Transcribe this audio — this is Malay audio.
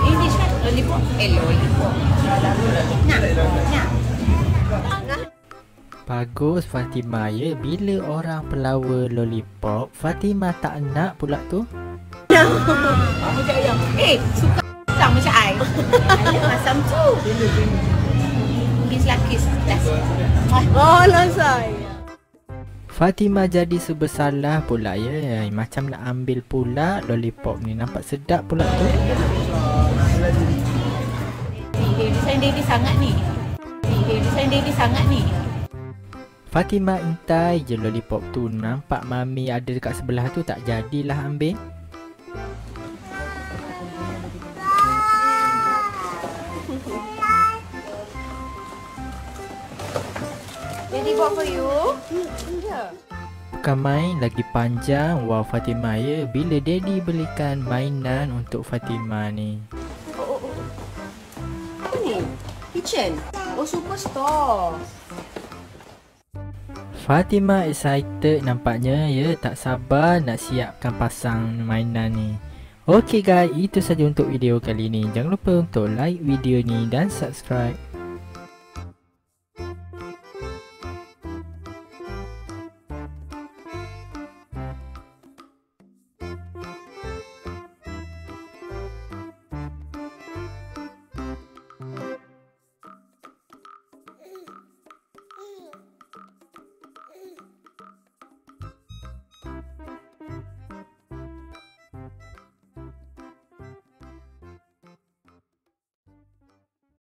English kan? Lollipop? Lollipop. Nak. Bagus Fatimah ya. Bila orang pelawa lollipop, Fatimah tak nak pula tu. Macam ayam. Suka sama macam I. Ayam asam tu. Kiss lah, kiss. Oh lah saya. Fatimah jadi bersalah pula ya. Macam nak ambil pula lollipop ni. Nampak sedap pula tu. Desain Devi sangat ni. Desain Devi sangat ni. Fatimah intai je lollipop tu. Nampak mami ada dekat sebelah tu, tak jadilah ambil. Daddy bought for you. Bukan main, lagi panjang. Wow Fatimah ya. Bila Daddy belikan mainan untuk Fatimah ni. Apa ni? Kitchen. Oh, superstore. Fatimah excited nampaknya ya. Tak sabar nak siapkan pasang mainan ni. Ok guys, itu saja untuk video kali ni. Jangan lupa untuk like video ni dan subscribe.